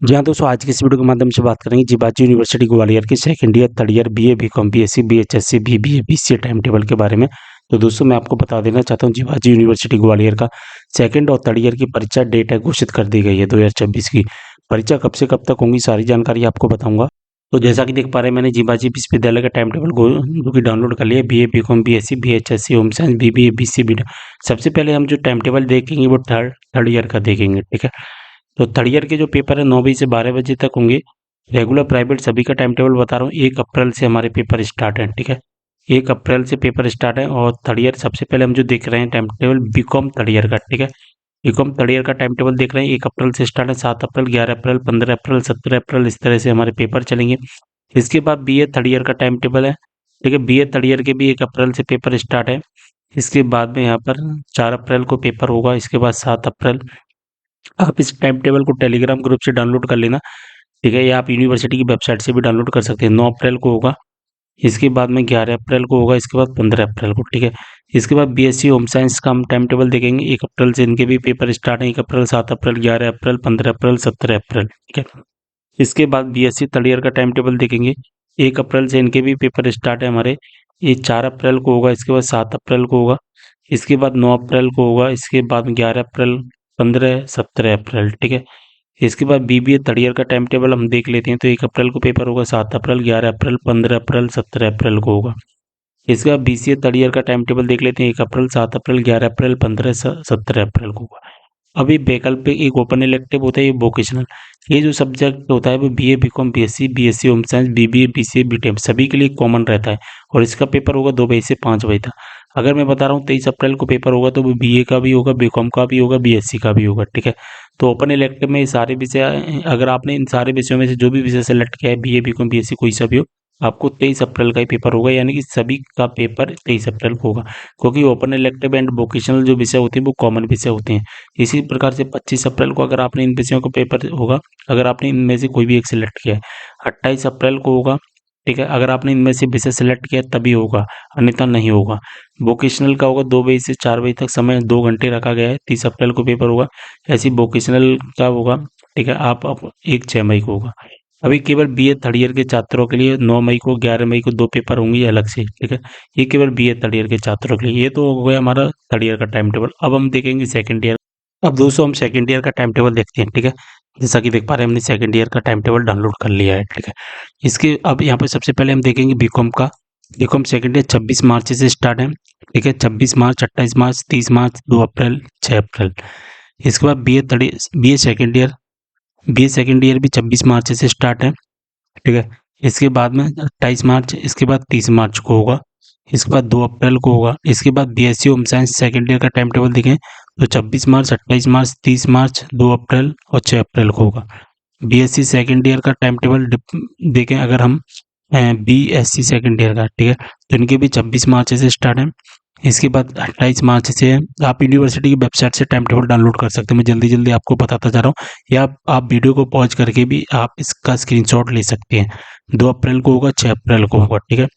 जी हाँ दोस्तों, आज की इस वीडियो के माध्यम से बात करेंगे जीबाजी यूनिवर्सिटी ग्वालियर की second year, third year BA, BCom, BSc, बीएचएससी, बीबीए, बीसीए टाइम टेबल के बारे में। तो दोस्तों मैं आपको बता देना चाहता हूँ, जीबाजी यूनिवर्सिटी ग्वालियर का सेकंड और थर्ड ईयर की परीक्षा डेट है घोषित कर दी गई है 2026 की। परीक्षा कब से कब तक होंगी, सारी जानकारी आपको बताऊंगा। तो जैसा कि देख पा रहे हैं, मैंने जीबाजी विश्वविद्यालय का टाइम टेबल जो कि डाउनलोड कर लिया, बीए, बीकॉम, बीएससी, बीएचएससी, home science, BBA, BC, BTech. सबसे पहले हम जो टाइम टेबल देखेंगे वो थर्ड ईयर का देखेंगे, ठीक है। तो थर्ड ईयर के जो पेपर है 9 बजे से 12 बजे तक होंगे। रेगुलर प्राइवेट सभी का टाइम टेबल बता रहा हूँ। 1 अप्रैल से हमारे पेपर स्टार्ट हैं, ठीक है। 1 अप्रैल से पेपर स्टार्ट है। और थर्ड ईयर सबसे पहले हम जो देख रहे हैं time table BCom third year का, ठीक है। बीकॉम थर्ड ईयर का टाइम टेबल देख रहे हैं। 1 अप्रैल से स्टार्ट है, 7 अप्रैल, 11 अप्रैल, 15 अप्रैल, 17 अप्रैल, इस तरह से हमारे पेपर चलेंगे। इसके बाद बीए थर्ड ईयर का टाइम टेबल है, ठीक है। बीए थर्ड ईयर के भी 1 अप्रैल से पेपर स्टार्ट है। इसके बाद में यहाँ पर 4 अप्रैल को पेपर होगा। इसके बाद 7 अप्रैल। आप इस टाइम टेबल को टेलीग्राम ग्रुप से डाउनलोड कर लेना, ठीक है। या आप यूनिवर्सिटी की वेबसाइट से भी डाउनलोड कर सकते हैं। 9 अप्रैल को होगा। इसके बाद में 11 अप्रैल को होगा। इसके बाद 15 अप्रैल को, ठीक है। इसके बाद बीएससी होम साइंस का हम टाइम टेबल देखेंगे। 1 अप्रैल से इनके भी पेपर स्टार्ट है। 1 अप्रैल, 7 अप्रैल, 11 अप्रैल, 15 अप्रैल, 17 अप्रैल, ठीक है। इसके बाद बीएससी थर्ड ईयर का टाइम टेबल देखेंगे। 1 अप्रैल से इनके भी पेपर स्टार्ट है हमारे। ये 4 अप्रैल को होगा। इसके बाद 7 अप्रैल को होगा। इसके बाद 9 अप्रैल को होगा। इसके बाद 11 अप्रैल, 15, 17 अप्रैल, ठीक है। इसके बाद बीबीए थर्ड ईयर का टाइम टेबल हम देख लेते हैं। तो 1 अप्रैल को पेपर होगा, 7 अप्रैल, 11 अप्रैल, 15 अप्रैल, 17 अप्रैल को होगा। इसके बाद बीसीए थर्ड ईयर का टाइम टेबल देख लेते हैं। 1 अप्रैल, 7 अप्रैल, 11 अप्रैल, 15, 17 अप्रैल को होगा। अभी वैकल्पिक एक ओपन इलेक्टिव होता है, ये वोकेशनल। ये जो सब्जेक्ट होता है वो BA, BCom, BSc, BSc home science, BBA, BCA, BTech सभी के लिए कॉमन रहता है। और इसका पेपर होगा 2 बजे से 5 बजे तक। अगर मैं बता रहा हूँ 23 अप्रैल को पेपर होगा, तो वो बीए का भी होगा, बीकॉम का भी होगा, बीएससी का भी होगा, ठीक है। तो ओपन इलेक्टिव में ये सारे विषय, अगर आपने इन सारे विषयों में से जो भी विषय सेलेक्ट किया है, बीए, बीकॉम, बीएससी, कोई सा भी हो, आपको 23 अप्रैल का ही पेपर होगा। यानी कि सभी का पेपर 23 अप्रैल को होगा। क्योंकि ओपन इलेक्टिव एंड वोकेशनल जो विषय होते हैं वो कॉमन विषय होते हैं। इसी प्रकार से 25 अप्रैल को अगर आपने इन विषयों का पेपर होगा, अगर आपने इनमें से कोई भी एक सिलेक्ट किया है। 28 अप्रैल को होगा, ठीक है। अगर आपने इनमें से विषय सिलेक्ट किया तभी होगा, अन्यथा नहीं होगा। वोकेशनल का होगा 2 बजे से 4 बजे तक, समय 2 घंटे रखा गया है। 30 अप्रैल को पेपर होगा। ऐसी वोकेशनल का होगा, ठीक है। आप 1 6 मई को होगा। अभी केवल बीए थर्ड ईयर के छात्रों के लिए 9 मई को, 11 मई को 2 पेपर होंगे अलग से, ठीक है। ये केवल बीए थर्ड ईयर के छात्रों के लिए। ये तो हो गया हमारा थर्ड ईयर का टाइम टेबल। अब हम देखेंगे सेकंड ईयर। अब दोस्तों हम सेकंड ईयर का टाइम टेबल देखते हैं, ठीक है। जैसा कि देख पा रहे हैं, हमने सेकंड ईयर का टाइम टेबल डाउनलोड कर लिया है, ठीक है। इसके अब यहाँ पे सबसे पहले हम देखेंगे बीकॉम का। बीकॉम सेकंड ईयर 26 मार्च से स्टार्ट है, ठीक है। 26 मार्च, 28 मार्च, 30 मार्च, 2 अप्रैल, 6 अप्रैल। इसके बाद बीए सेकंड ईयर भी 26 मार्च से स्टार्ट है, ठीक है। इसके बाद में 28 मार्च, इसके बाद 30 मार्च को होगा। इसके बाद 2 अप्रैल को होगा। इसके बाद BSc home science second year का टाइम टेबल देखें तो 26 मार्च, 28 मार्च, 30 मार्च, 2 अप्रैल और 6 अप्रैल को होगा। बीएससी सेकंड ईयर का टाइम टेबल देखें अगर हम, बीएससी सेकंड ईयर का, ठीक है। तो इनके भी 26 मार्च से स्टार्ट है। इसके बाद 28 मार्च से है। आप यूनिवर्सिटी की वेबसाइट से टाइम टेबल डाउनलोड कर सकते हैं। मैं जल्दी जल्दी आपको बताता जा रहा हूँ, या आप वीडियो को पॉज करके भी आप इसका स्क्रीनशॉट ले सकते हैं। 2 अप्रैल को होगा, 6 अप्रैल को होगा, ठीक है।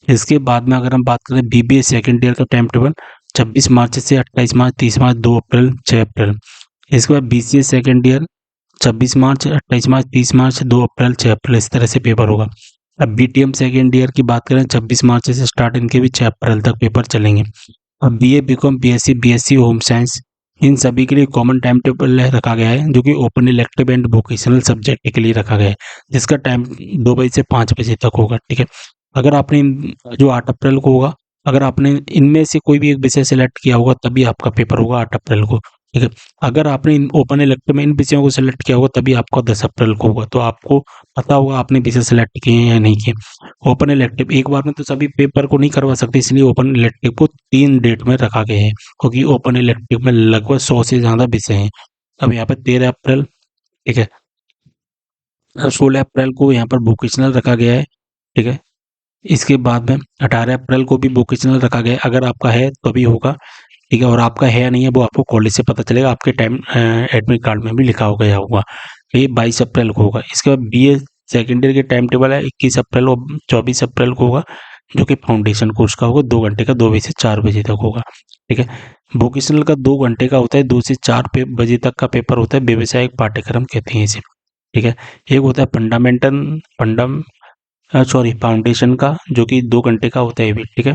इसके बाद में अगर हम बात करें बीबीए सेकंड ईयर का टाइम टेबल, 26 मार्च से 28 मार्च, 30 मार्च, 2 अप्रैल, 6 अप्रैल। इसके बाद बीसीए सेकंड ईयर 26 मार्च, 28 मार्च, 30 मार्च, 2 अप्रैल, 6 अप्रैल, इस तरह से पेपर होगा। अब बीटीएम सेकंड ईयर की बात करें, 26 मार्च से स्टार्ट, इनके भी 6 अप्रैल तक पेपर चलेंगे। अब BA, BCom, BSc, BSc home science, इन सभी के लिए कॉमन टाइम टेबल रखा गया है, जो कि open elective and vocational subject के लिए रखा गया है, जिसका टाइम 2 बजे से 5 बजे तक होगा, ठीक है। अगर आपने जो 8 अप्रैल को होगा, अगर आपने इनमें से कोई भी एक विषय सेलेक्ट किया होगा तभी आपका पेपर होगा 8 अप्रैल को, ठीक है। अगर आपने ओपन इलेक्टिव में इन विषयों को सेलेक्ट किया होगा तभी आपका 10 अप्रैल को होगा। तो आपको पता होगा आपने विषय सेलेक्ट किए हैं या नहीं किए। ओपन इलेक्टिव एक बार में तो सभी पेपर को नहीं करवा सकते, इसलिए ओपन इलेक्टिव को 3 डेट में रखा गया है, क्योंकि ओपन इलेक्टिव में लगभग 100 से ज़्यादा विषय हैं। अब यहाँ पे 13 अप्रैल, ठीक है। अब 16 अप्रैल को यहाँ पर वोकेशनल रखा गया है, ठीक है। इसके बाद में 18 अप्रैल को भी वोकेशनल रखा गया है। अगर आपका है तो भी होगा, ठीक है। और आपका है या नहीं है वो आपको कॉलेज से पता चलेगा, आपके टाइम एडमिट कार्ड में भी लिखा हो गया होगा। तो ये 22 अप्रैल को होगा। इसके बाद बीए सेकेंड ईयर के टाइम टेबल है 21 अप्रैल और 24 अप्रैल को होगा, जो कि फाउंडेशन कोर्स का होगा। 2 घंटे का, 2 बजे से 4 बजे तक होगा, ठीक है। वोकेशनल का 2 घंटे का होता है, 2 से 4 बजे तक का पेपर होता है। व्यावसायिक पाठ्यक्रम कहते हैं इसे। ठीक है। एक होता है फाउंडेशन का, जो कि 2 घंटे का होता है ये भी, ठीक है।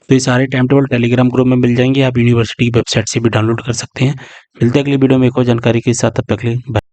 तो ये सारे टाइम टेबल टेलीग्राम ग्रुप में मिल जाएंगे, आप यूनिवर्सिटी की वेबसाइट से भी डाउनलोड कर सकते हैं। मिलते हैं अगली वीडियो में एक और जानकारी के साथ, तब तक के लिए बाय।